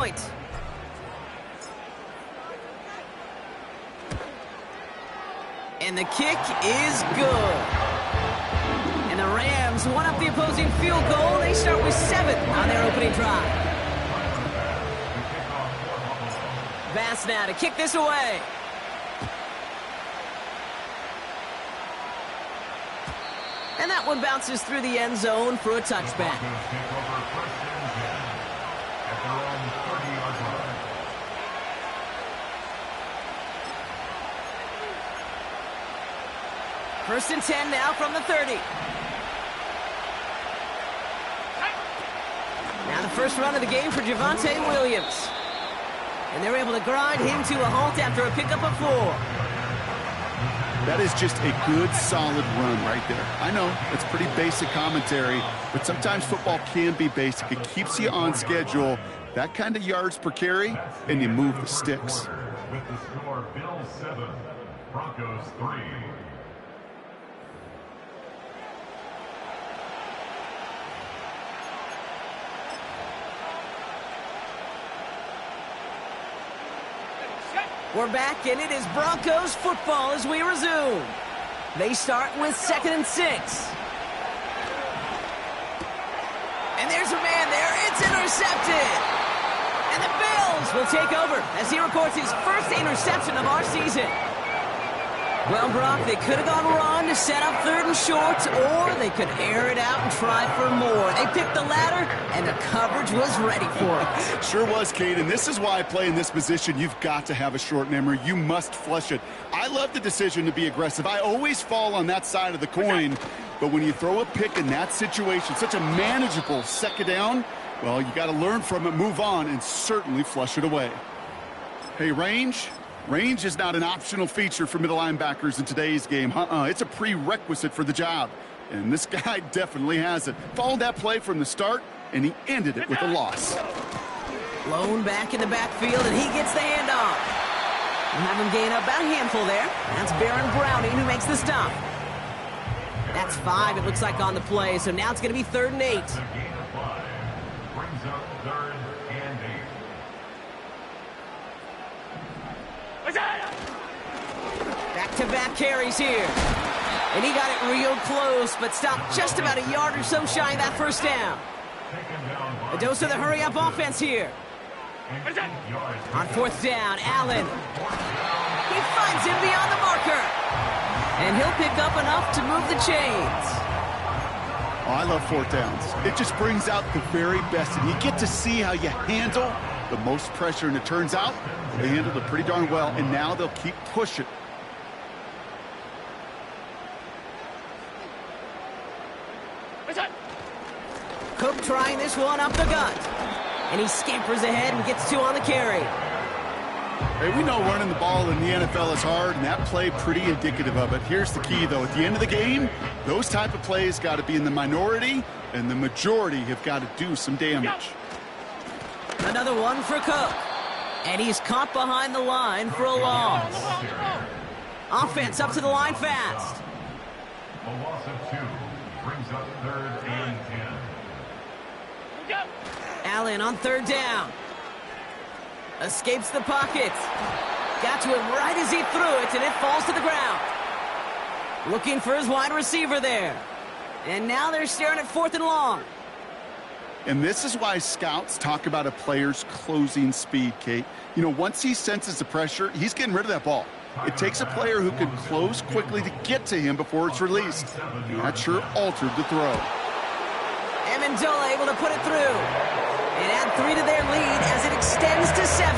point. And the kick is good. And the Rams one up the opposing field goal. They start with 7 on their opening drive. Bass now to kick this away. And that one bounces through the end zone for a touchback. First and 10 now from the 30. Now the first run of the game for Javonte Williams. And they're able to grind him to a halt after a pickup of 4. That is just a good, solid run right there. I know, it's pretty basic commentary, but sometimes football can be basic. It keeps you on schedule. That kind of yards per carry, and you move the sticks. With the score, Bills 7, Broncos 3. We're back, and it is Broncos football as we resume. They start with 2nd and 6. And there's a man there. It's intercepted. And the Bills will take over as he records his first interception of our season. Well, Brock, they could have gone run to set up 3rd and short, or they could air it out and try for more. They picked the latter, and the coverage was ready for it. Sure was, Kate, and this is why I play in this position. You've got to have a short memory. You must flush it. I love the decision to be aggressive. I always fall on that side of the coin, but when you throw a pick in that situation, such a manageable 2nd down, well, you got to learn from it, move on, and certainly flush it away. Hey, range is not an optional feature for middle linebackers in today's game. It's a prerequisite for the job. And this guy definitely has it. Followed that play from the start, and he ended it with a loss. Blown back in the backfield, and he gets the handoff. We'll have him gain about a handful there. That's Baron Browning who makes the stop. That's 5, it looks like, on the play. So now it's going to be 3rd and 8. The gain of 5 brings up 3rd and 8. Back-to-back carries here. And he got it real close, but stopped just about a yard or so shy of that 1st down. A dose of the hurry-up offense here. On 4th down, Allen. He finds him beyond the marker. And he'll pick up enough to move the chains. Oh, I love 4th downs. It just brings out the very best, and you get to see how you handle the most pressure, and it turns out they handled it pretty darn well, and now they'll keep pushing. Cook trying this one up the gut. And he scampers ahead and gets 2 on the carry. Hey, we know running the ball in the NFL is hard, and that play pretty indicative of it. Here's the key, though. At the end of the game, those type of plays got to be in the minority, and the majority have got to do some damage. Another one for Cook. And he's caught behind the line for a loss. Offense up to the line fast. A loss of 2 brings up 3rd and 10. Allen on 3rd down. Escapes the pocket. Got to him right as he threw it, and it falls to the ground. Looking for his wide receiver there. And now they're staring at 4th and long. And this is why scouts talk about a player's closing speed, Kate. You know, once he senses the pressure, he's getting rid of that ball. It takes a player who can close quickly to get to him before it's released. And that sure altered the throw. Amendola able to put it through. And add 3 to their lead as it extends to 7.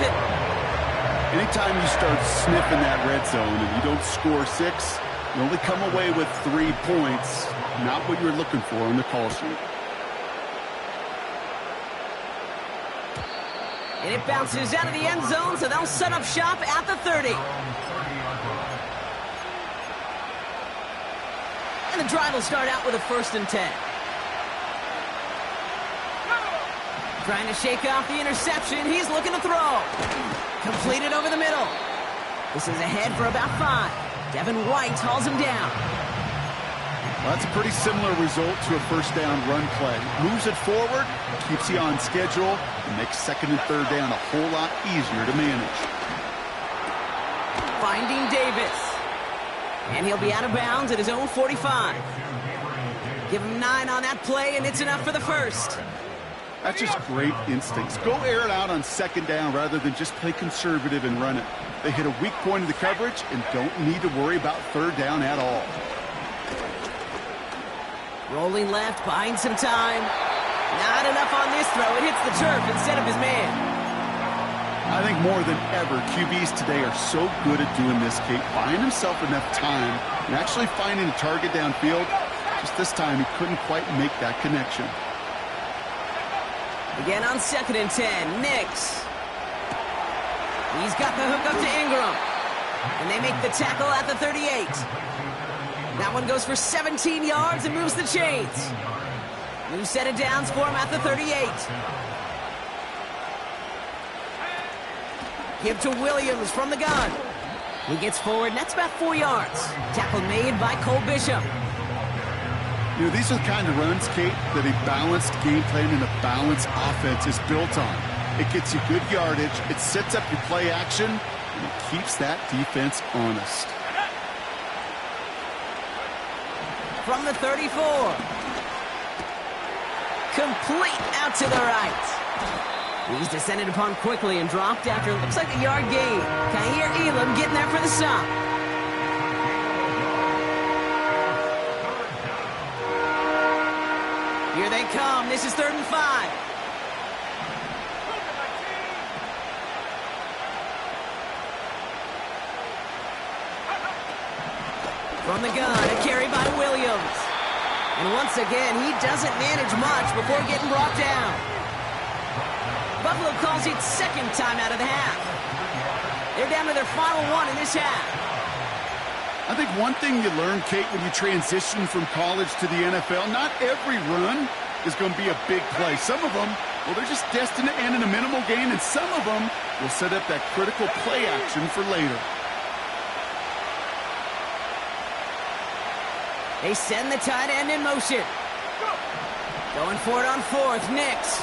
Anytime you start sniffing that red zone and you don't score 6, you only come away with 3 points. Not what you're looking for on the call sheet. And it bounces out of the end zone, so they'll set up shop at the 30. And the drive will start out with a 1st and 10. Trying to shake off the interception. He's looking to throw. Completed over the middle. This is ahead for about 5. Devin White hauls him down. Well, that's a pretty similar result to a first down run play. Moves it forward, keeps you on schedule, and makes second and third down a whole lot easier to manage. Finding Davis. And he'll be out of bounds at his own 45. Give him 9 on that play, and it's enough for the first. That's just great instincts. Go air it out on second down rather than just play conservative and run it. They hit a weak point of the coverage and don't need to worry about third down at all. Rolling left, buying some time. Not enough on this throw. It hits the turf instead of his man. I think more than ever, QBs today are so good at doing this, Kate. Buying himself enough time and actually finding a target downfield. Just this time, he couldn't quite make that connection. Again on 2nd and 10, Nix. He's got the hook up to Ingram. And they make the tackle at the 38. That one goes for 17 yards and moves the chains. New set of downs for him at the 38. Give to Williams from the gun. He gets forward, and that's about 4 yards. Tackle made by Cole Bishop. You know, these are the kind of runs, Kate, that a balanced game plan and a balanced offense is built on. It gets you good yardage, it sets up your play action, and it keeps that defense honest. From the 34. Complete out to the right. He's descended upon quickly and dropped after it looks like a yard gain. Kaiir Elam getting there for the stop. Here they come. This is 3rd and 5. From the gun, a carry by Williams. And once again, he doesn't manage much before getting brought down. Buffalo calls it 2nd time out of the half. They're down to their final 1 in this half. I think one thing you learn, Kate, when you transition from college to the NFL, not every run is going to be a big play. Some of them, well, they're just destined to end in a minimal gain, and some of them will set up that critical play action for later. They send the tight end in motion. Going for it on 4th, Nix.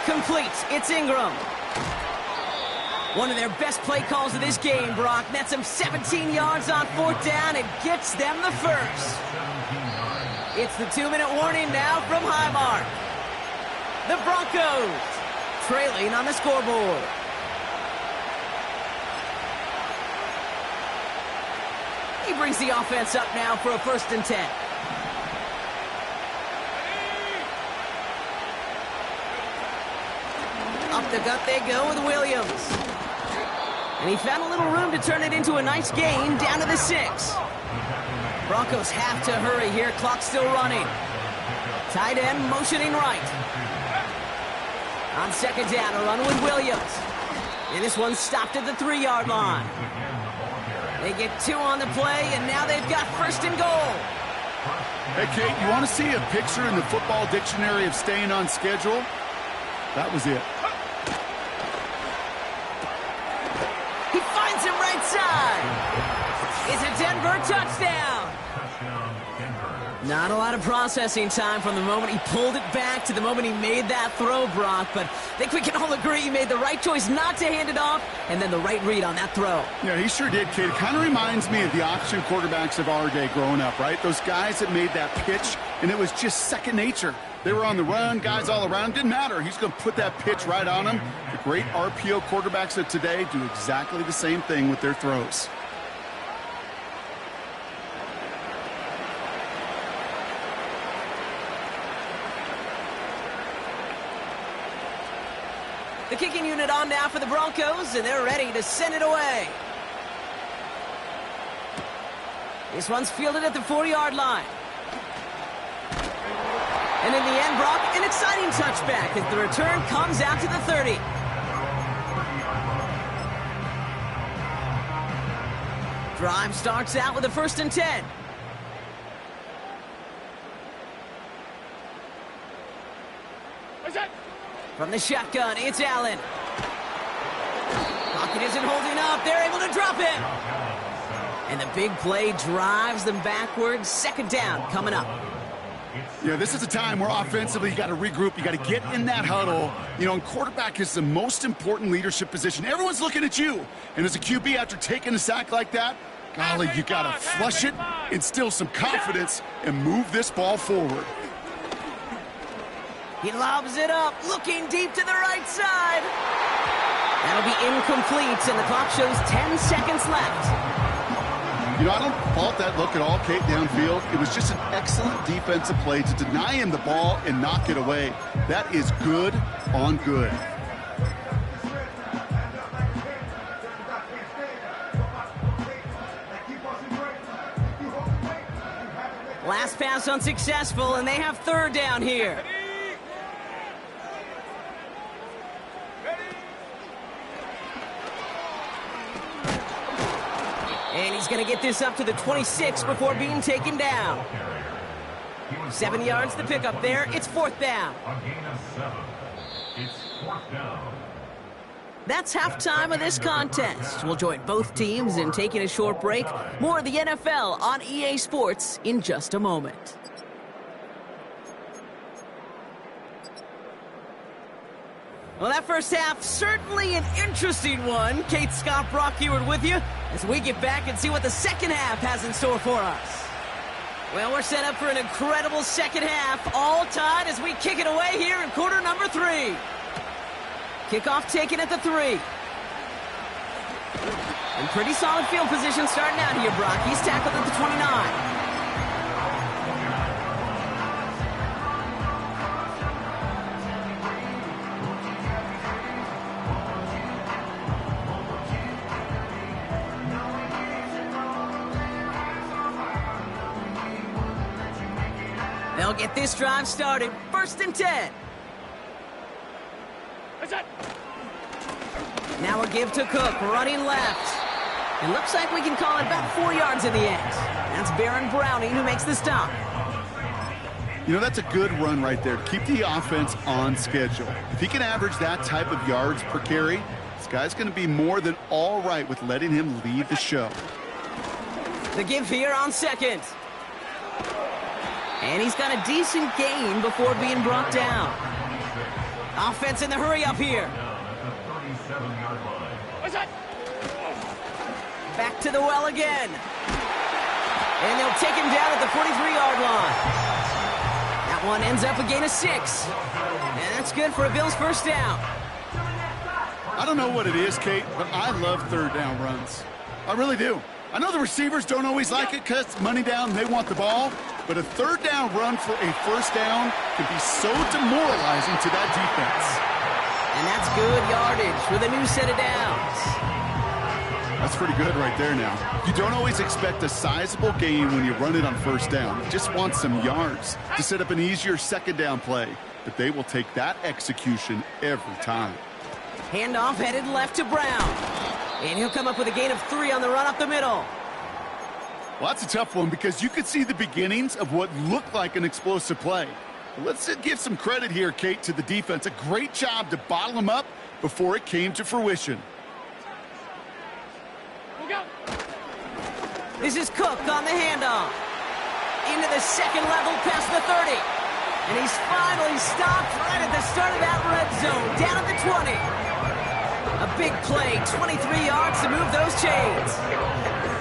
Complete. It's Ingram. One of their best play calls of this game, Brock. Nets them 17 yards on 4th down and gets them the first. It's the 2-minute warning now from Highmark. The Broncos trailing on the scoreboard. He brings the offense up now for a 1st and 10. Up the gut they go with Williams. And he found a little room to turn it into a nice gain down to the 6. Broncos have to hurry here. Clock still running. Tight end motioning right. On 2nd down, a run with Williams. And this one's stopped at the 3-yard line. They get 2 on the play, and now they've got 1st and goal. Hey, Kate, you want to see a picture in the football dictionary of staying on schedule? That was it. He finds him right side. It's a Denver touchdown. Not a lot of processing time from the moment he pulled it back to the moment he made that throw, Brock. But I think we can all agree he made the right choice not to hand it off, and then the right read on that throw. Yeah, he sure did, Kate. It kind of reminds me of the option quarterbacks of our day growing up, right? Those guys that made that pitch, and it was just second nature. They were on the run, guys all around. Didn't matter. He's going to put that pitch right on them. The great RPO quarterbacks of today do exactly the same thing with their throws. The kicking unit on now for the Broncos, and they're ready to send it away. This one's fielded at the 40-yard line. And in the end, Brock, an exciting touchback as the return comes out to the 30. Drive starts out with a 1st and 10. From the shotgun, it's Allen. Pocket isn't holding up. They're able to drop him. And And the big play drives them backwards. Second down coming up. Yeah, this is a time where offensively you got to regroup. You got to get in that huddle. You know, and quarterback is the most important leadership position. Everyone's looking at you. And as a QB, after taking a sack like that, golly, you got to flush it, instill some confidence, and move this ball forward. He lobs it up, looking deep to the right side. That'll be incomplete, and the clock shows 10 seconds left. You know, I don't fault that look at all, Kate, downfield. It was just an excellent defensive play to deny him the ball and knock it away. That is good on good. Last pass unsuccessful, and they have third down here. And he's going to get this up to the 26 before being taken down. 7 yards to pick up there. It's fourth down. A gain of 7. It's fourth down. That's halftime of this contest. We'll join both teams in taking a short break. More of the NFL on EA Sports in just a moment. Well, that first half, certainly an interesting one. Kate, Scott, Brock Ewart with you as we get back and see what the second half has in store for us. Well, we're set up for an incredible second half, all tied as we kick it away here in quarter number 3. Kickoff taken at the 3. And pretty solid field position starting out here, Brock. He's tackled at the 29. They'll get this drive started. First and 10. Now a give to Cook, running left. It looks like we can call it about 4 yards in the end. That's Baron Browning who makes the stop. You know, that's a good run right there. Keep the offense on schedule. If he can average that type of yards per carry, this guy's going to be more than all right with letting him lead the show. The give here on second. And he's got a decent gain before being brought down. Offense in the hurry up here. Back to the well again. And they'll take him down at the 43-yard line. That one ends up a gain of 6. And that's good for a Bills first down. I don't know what it is, Kate, but I love third down runs. I really do. I know the receivers don't always like it because it's money down, they want the ball. But a third down run for a first down can be so demoralizing to that defense. And that's good yardage with a new set of downs. That's pretty good right there now. You don't always expect a sizable gain when you run it on first down. You just want some yards to set up an easier second down play. But they will take that execution every time. Handoff headed left to Brown. And he'll come up with a gain of 3 on the run up the middle. Well, that's a tough one because you could see the beginnings of what looked like an explosive play. But let's give some credit here, Kate, to the defense. A great job to bottle him up before it came to fruition. This is Cook on the handoff. Into the second level past the 30. And he's finally stopped right at the start of that red zone, down at the 20. A big play, 23 yards to move those chains.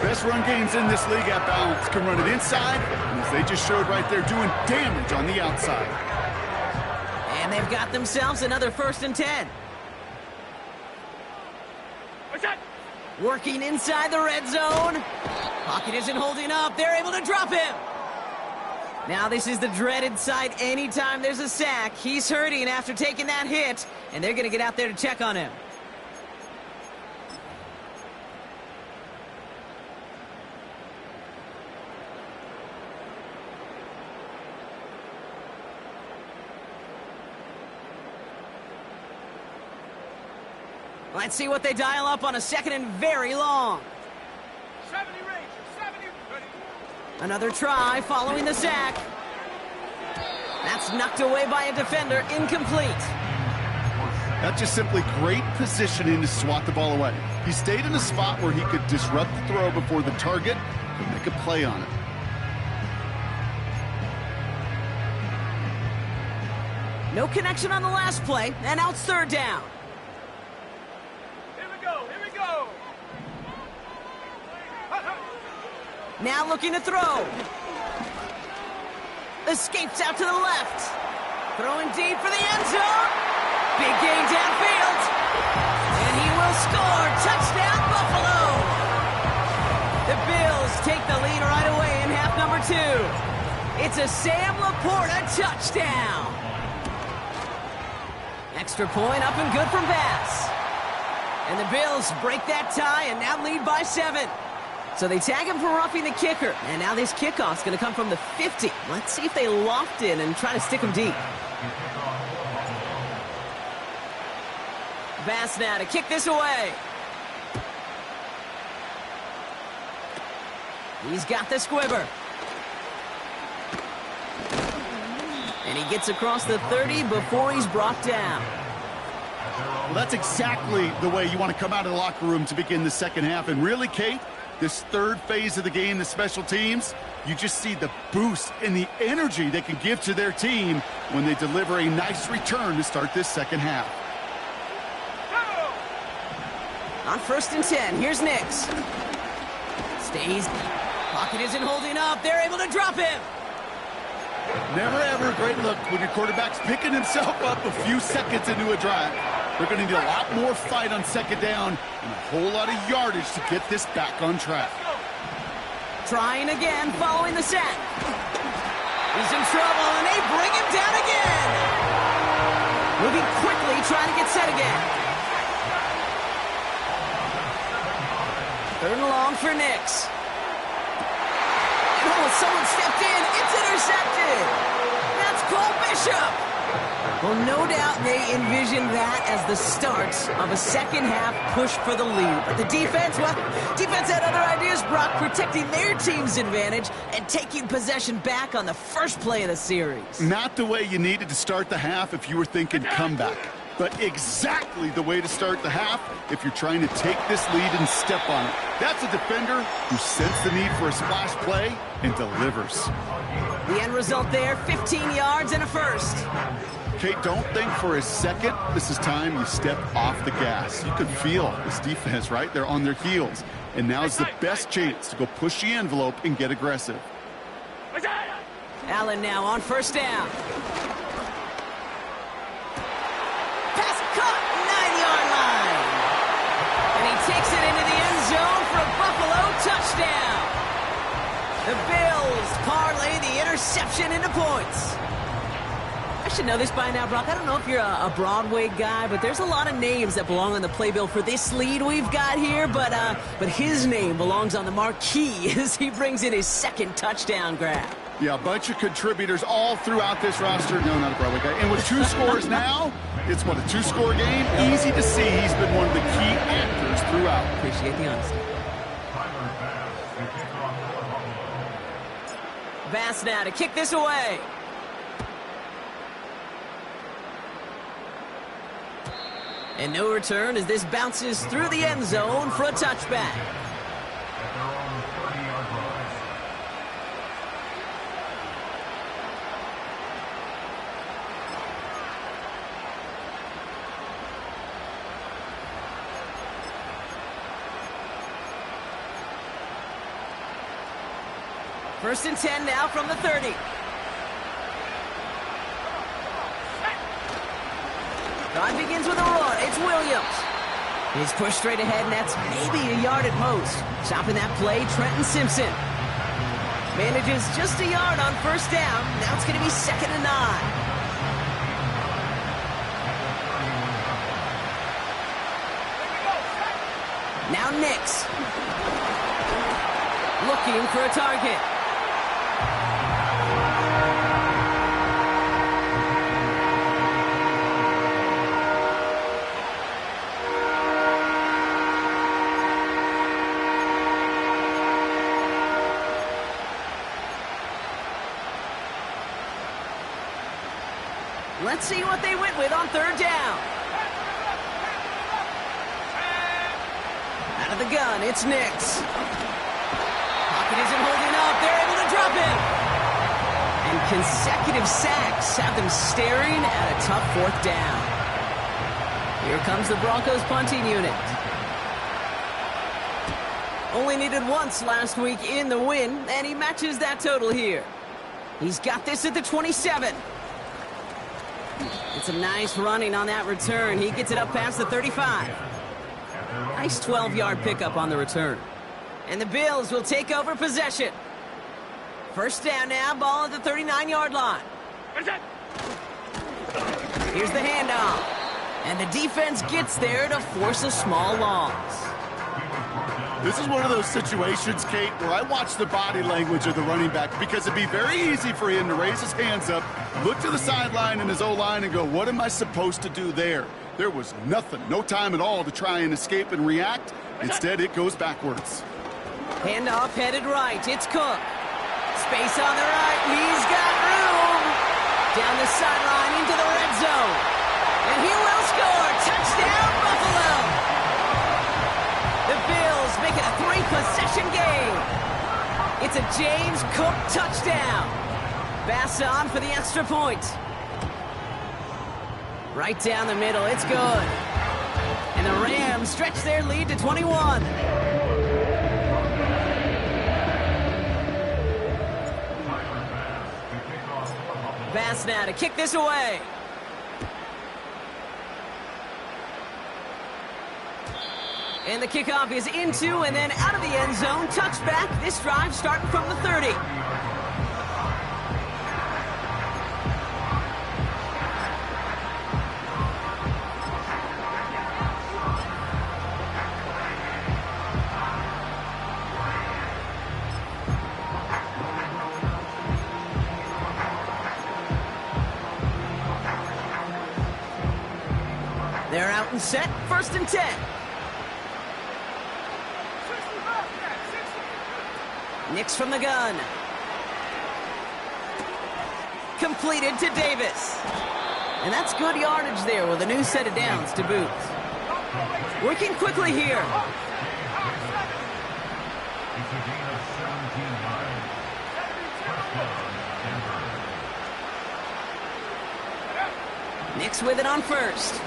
Best run games in this league at balance can run it inside, and as they just showed right there, doing damage on the outside. And they've got themselves another first and 10. Working inside the red zone. Pocket isn't holding up. They're able to drop him. Now this is the dreaded sight anytime there's a sack. He's hurting after taking that hit, and they're going to get out there to check on him. Let's see what they dial up on a second and very long. 70 range, 70. Ready. Another try following the sack. That's knocked away by a defender, incomplete. That's just simply great positioning to swat the ball away. He stayed in a spot where he could disrupt the throw before the target could make a play on it. No connection on the last play, and now it's third down. Here we go, here we go. Now looking to throw. Escapes out to the left. Throwing deep for the end zone. Big gain downfield. And he will score. Touchdown, Buffalo. The Bills take the lead right away in half number 2. It's a Sam Laporta touchdown. Extra point up and good from Bass. And the Bills break that tie and now lead by 7. So they tag him for roughing the kicker. And now this kickoff's going to come from the 50. Let's see if they loft in and try to stick him deep. Bass now to kick this away. He's got the squibber. And he gets across the 30 before he's brought down. Well, that's exactly the way you want to come out of the locker room to begin the second half. And really, Kate, this third phase of the game, the special teams, you just see the boost and the energy they can give to their team when they deliver a nice return to start this second half. On 1st and 10, here's Nix. Stays. Pocket isn't holding up. They're able to drop him. Never ever a great look when your quarterback's picking himself up a few seconds into a drive. They're going to need a lot more fight on second down and a whole lot of yardage to get this back on track. Trying again, following the sack. He's in trouble, and they bring him down again. Moving quickly, trying to get set again. 3rd and long for Nix. Oh, someone stepped in. It's intercepted. That's Cole Bishop. Well, no doubt they envisioned that as the start of a second half push for the lead. But the defense, well, defense had other ideas, Brock, protecting their team's advantage and taking possession back on the first play of the series. Not the way you needed to start the half if you were thinking comeback, but exactly the way to start the half if you're trying to take this lead and step on it. That's a defender who sensed the need for a splash play and delivers. The end result there, 15 yards and a first. Kate, don't think for a second this is time you step off the gas. You can feel this defense, right? They're on their heels. And now's the best chance to go push the envelope and get aggressive. Allen now on 1st down. Pass caught, 9-yard line. And he takes it into the end zone for a Buffalo touchdown. The Bills parlay the interception into points. I should know this by now, Brock. I don't know if you're a Broadway guy, but there's a lot of names that belong on the playbill for this lead we've got here, but his name belongs on the marquee as he brings in his 2nd touchdown grab. Yeah, a bunch of contributors all throughout this roster. No, not a Broadway guy. And with 2 scores now, it's what, a 2-score game? Easy to see he's been one of the key actors throughout. Appreciate the honesty. Bass now to kick this away. And no return as this bounces through the end zone for a touchback. First and 10 now from the 30. Drive begins with a run. It's Williams. He's pushed straight ahead, and that's maybe a yard at most. Stopping that play, Trenton Simpson. Manages just a yard on 1st down. Now it's going to be 2nd and 9. Now Nix. Looking for a target. Let's see what they went with on 3rd down. Out of the gun, it's Nix. Pocket isn't holding up. They're able to drop him. And consecutive sacks have them staring at a tough fourth down. Here comes the Broncos punting unit. Only needed once last week in the win, and he matches that total here. He's got this at the 27. It's a nice running on that return. He gets it up past the 35. Nice 12-yard pickup on the return. And the Bills will take over possession. First down now, ball at the 39-yard line. Here's the handoff. And the defense gets there to force a small loss. This is one of those situations, Kate, where I watch the body language of the running back because it'd be very easy for him to raise his hands up, look to the sideline in his O-line and go, what am I supposed to do there? There was nothing, no time at all to try and escape and react. Instead, it goes backwards. Handoff headed right. It's Cook. Space on the right. He's got room. Down the sideline into the red zone. And he will score. Touchdown, Buffalo. The Bills make it a 3-possession game. It's a James Cook touchdown. Bass on for the extra point. Right down the middle. It's good. And the Rams stretch their lead to 21. Bass now to kick this away. And the kickoff is into and then out of the end zone. Touchback. This drive starting from the 30. They're out and set. First and 10. Nix from the gun. Completed to Davis. And that's good yardage there with a new set of downs to boot. Working quickly here. Nix with it on first.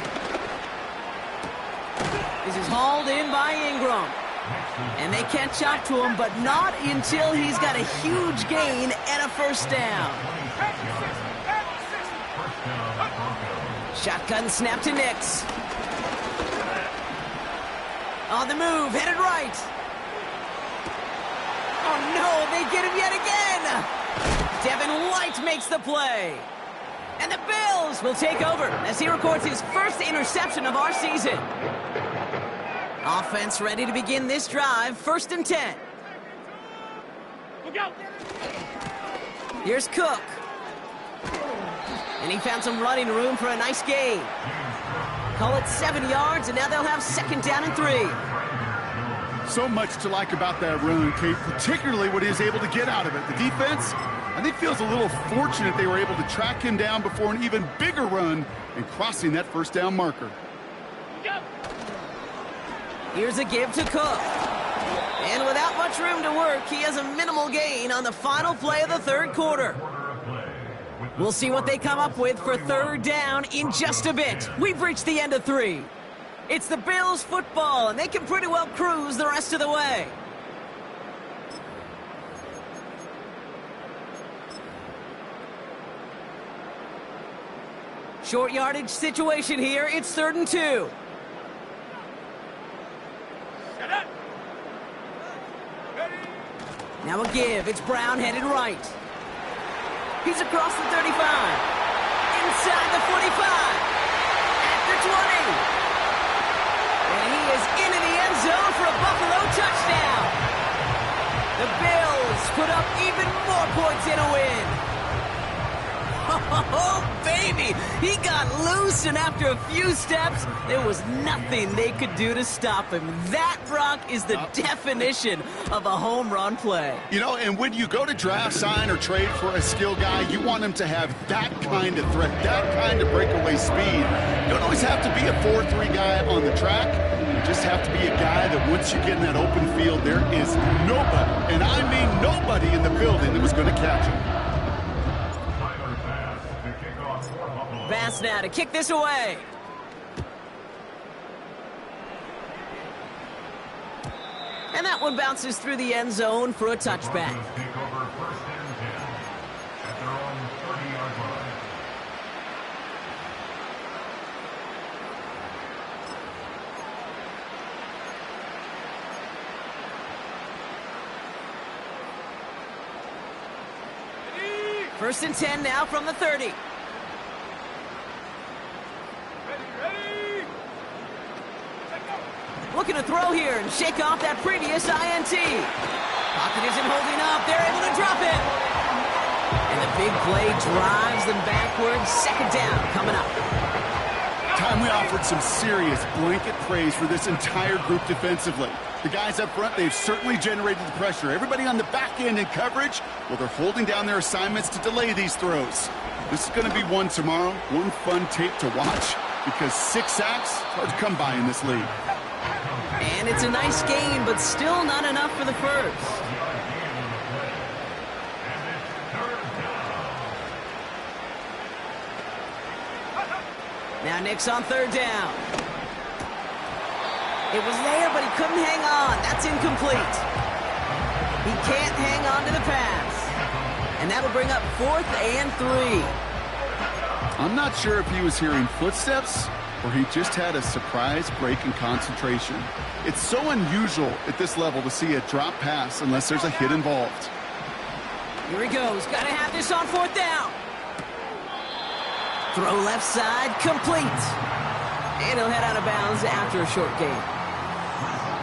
This is hauled in by Ingram. And they catch up to him, but not until he's got a huge gain and a first down. Shotgun snap to Nix. On the move, headed right. Oh no, they get him yet again. Devin White makes the play. And the Bills will take over as he records his first interception of our season. Offense ready to begin this drive. First and 10. Look out. Here's Cook. And he found some running room for a nice gain. Call it 7 yards, and now they'll have second down and 3. So much to like about that run, Kate, particularly what he was able to get out of it. The defense, I think, feels a little fortunate they were able to track him down before an even bigger run and crossing that first down marker. Here's a give to Cook. And without much room to work, he has a minimal gain on the final play of the third quarter. We'll see what they come up with for third down in just a bit. We've reached the end of 3. It's the Bills football, and they can pretty well cruise the rest of the way. Short yardage situation here. It's 3rd and 2. Now a give. It's Brown headed right. He's across the 35. Inside the 45. At the 20. And he is into the end zone for a Buffalo touchdown. The Bills put up even more points in a win. Oh, baby! He got loose, and after a few steps, there was nothing they could do to stop him. That, Brock, is the definition of a home run play. You know, and when you go to draft, sign, or trade for a skill guy, you want him to have that kind of threat, that kind of breakaway speed. You don't always have to be a 4-3 guy on the track. You just have to be a guy that once once you get in that open field, there is nobody, and I mean nobody in the building that was going to catch him. Pass now to kick this away. And that one bounces through the end zone for a touchback. First and 10 now from the 30. Ready, ready. Let go. Looking to throw here and shake off that previous INT. Pocket isn't holding up. They're able to drop it. And the big play drives them backwards. Second down coming up. Time we offered some serious blanket praise for this entire group defensively. The guys up front, they've certainly generated the pressure. Everybody on the back end in coverage, well, they're holding down their assignments to delay these throws. This is going to be one tomorrow, one fun tape to watch, because 6 sacks, hard to come by in this league. And it's a nice gain, but still not enough for the first. Now Nick's on third down. It was there, but he couldn't hang on. That's incomplete. He can't hang on to the pass. And that'll bring up 4th and 3. I'm not sure if he was hearing footsteps or he just had a surprise break in concentration. It's so unusual at this level to see a drop pass unless there's a hit involved. Here he goes. Got to have this on 4th down. Throw left side, complete. And he'll head out of bounds after a short gain.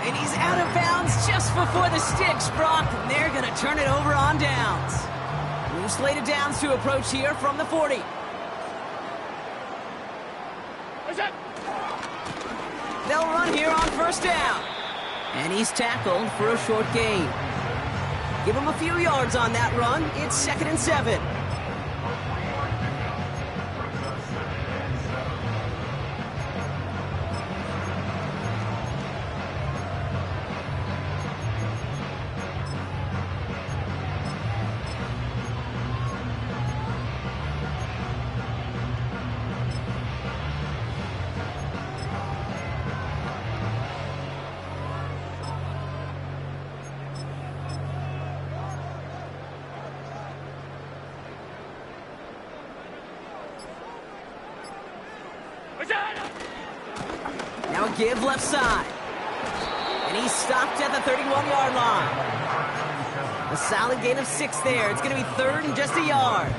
And he's out of bounds just before the sticks, Brock. And they're going to turn it over on downs. New slate of downs to approach here from the 40. What's that? They'll run here on first down. And he's tackled for a short gain. Give him a few yards on that run. It's 2nd and 7. Now a give left side. And he's stopped at the 31-yard line. A solid gain of 6 there. It's going to be 3rd and just a yard.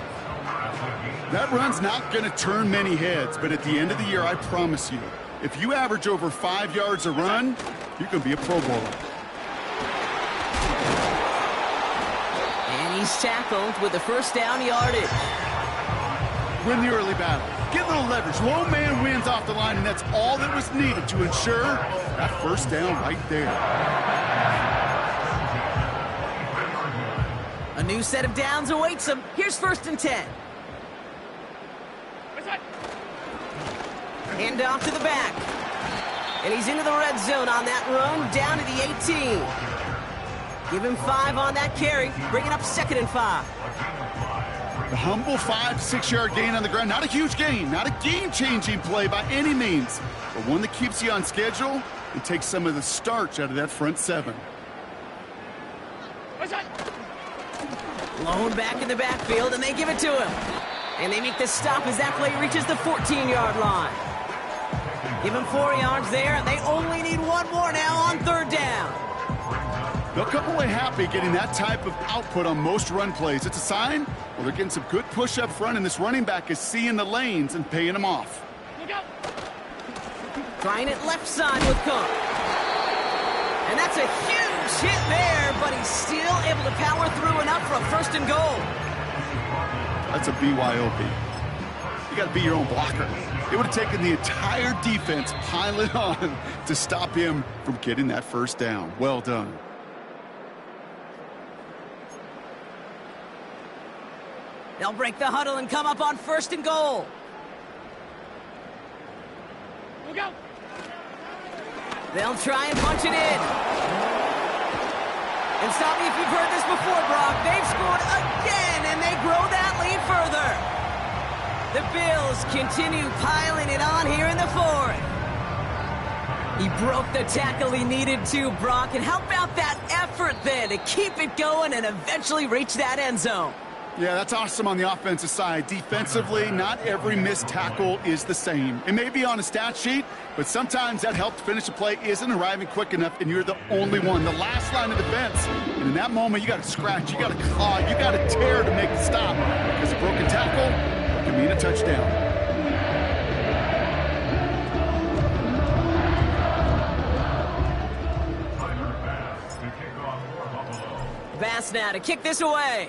That run's not going to turn many heads, but at the end of the year, I promise you, if you average over 5 yards a run, you're going to be a Pro Bowler. And he's tackled with the first down yardage. Win the early battle. Get a little leverage. Low man wins off the line, and that's all that was needed to ensure that first down right there. A new set of downs awaits him. Here's 1st and 10. What's that? Hand off to the back. And he's into the red zone on that run, down to the 18. Give him 5 on that carry, bringing up 2nd and 5. The humble 5-6-yard gain on the ground. Not a huge gain, not a game-changing play by any means, but one that keeps you on schedule and takes some of the starch out of that front 7. What's that? Blown back in the backfield, and they give it to him. And they make the stop as that play reaches the 14-yard line. Give him 4 yards there, and they only need 1 more now on 3rd down. They'll come away happy getting that type of output on most run plays. It's a sign, well, they're getting some good push up front, and this running back is seeing the lanes and paying them off. Look out! Trying it left side with Cook. And that's a huge hit there, but he's still able to power through enough for a 1st and goal. That's a BYOB. You got to be your own blocker. It would have taken the entire defense piling on to stop him from getting that first down. Well done. They'll break the huddle and come up on 1st and goal. Look out! They'll try and punch it in. And stop me if you've heard this before, Brock. They've scored again, and they grow that lead further. The Bills continue piling it on here in the fourth. He broke the tackle he needed to, Brock. And how about that effort then to keep it going and eventually reach that end zone? Yeah, that's awesome on the offensive side. Defensively, not every missed tackle is the same. It may be on a stat sheet, but sometimes that help to finish a play isn't arriving quick enough, and you're the only one. The last line of defense. And in that moment, you got to scratch, you got to claw, you got to tear to make the stop. Because a broken tackle can mean a touchdown. Bass now to kick this away.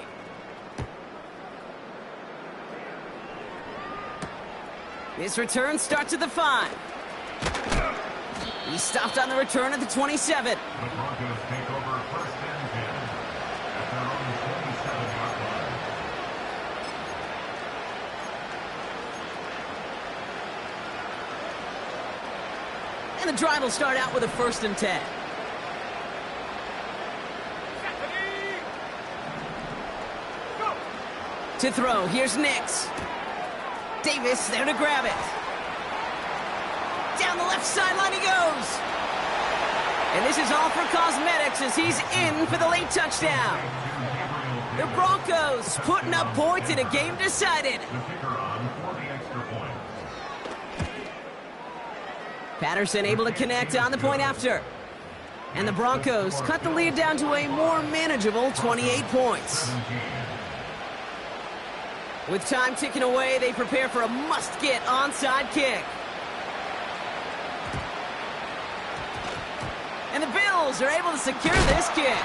This return starts at the 5. He stopped on the return at the 27. The Broncos take over first and 10 at their own 27-yard line. And the drive will start out with a 1st and 10. To throw, here's Nix. Davis there to grab it. Down the left sideline he goes. And this is all for cosmetics as he's in for the late touchdown. The Broncos putting up points in a game decided. Patterson able to connect on the point after. And the Broncos cut the lead down to a more manageable 28 points. With time ticking away, they prepare for a must-get onside kick. And the Bills are able to secure this kick.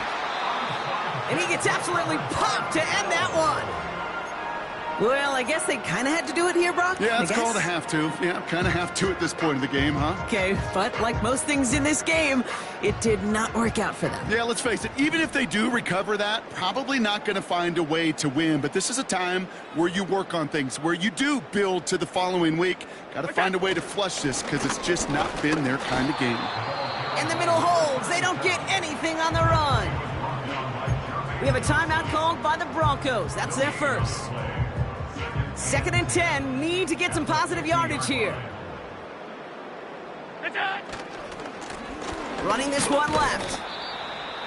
And he gets absolutely popped to end that one. Well, I guess they kind of had to do it here, Brock. Yeah, it's called a have to. Yeah, kind of have to at this point of the game, huh? Okay, but like most things in this game, it did not work out for them. Yeah, let's face it, even if they do recover that, probably not going to find a way to win. But this is a time where you work on things, where you do build to the following week. Got to find a way to flush this because it's just not been their kind of game. In the middle holds. They don't get anything on the run. We have a timeout called by the Broncos. That's their first. 2nd and 10, need to get some positive yardage here. Running this one left.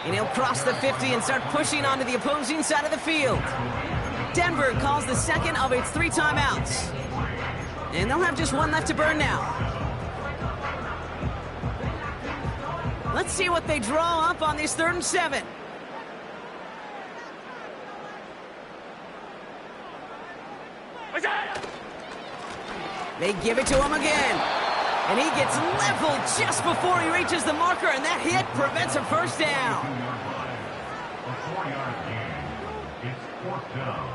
And he'll cross the 50 and start pushing onto the opposing side of the field. Denver calls the second of its 3 timeouts. And they'll have just one left to burn now. Let's see what they draw up on this 3rd and 7. They give it to him again. And he gets leveled just before he reaches the marker, and that hit prevents a first down. A 4-yard gain. It's 4th down.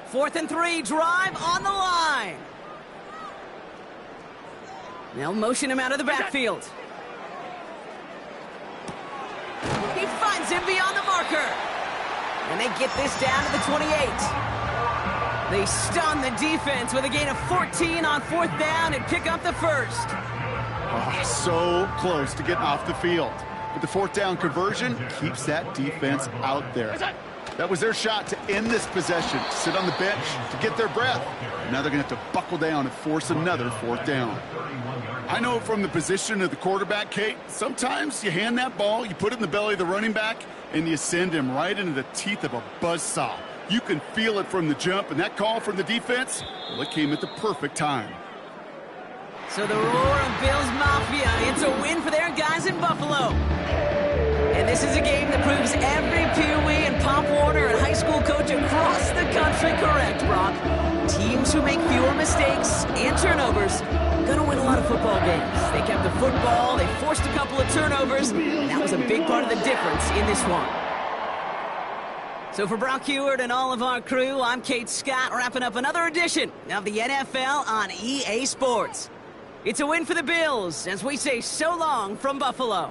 Fourth and 3, drive on the line. They'll motion him out of the backfield. He finds him beyond the marker. And they get this down to the 28. They stun the defense with a gain of 14 on 4th down and pick up the first. Oh, so close to getting off the field. But the 4th down conversion keeps that defense out there. That was their shot to end this possession, to sit on the bench, to get their breath. Now they're going to have to buckle down and force another 4th down. I know from the position of the quarterback, Kate, sometimes you hand that ball, you put it in the belly of the running back, and you send him right into the teeth of a buzzsaw. You can feel it from the jump, and that call from the defense, well, it came at the perfect time. So the roar of Bills Mafia, it's a win for their guys in Buffalo. And this is a game that proves every Pee Wee and Pop Warner and high school coach across the country correct, Brock. Teams who make fewer mistakes and turnovers gonna win a lot of football games. They kept the football, they forced a couple of turnovers, and that was a big part of the difference in this one. So for Brock Heward and all of our crew, I'm Kate Scott, wrapping up another edition of the NFL on EA Sports. It's a win for the Bills as we say so long from Buffalo.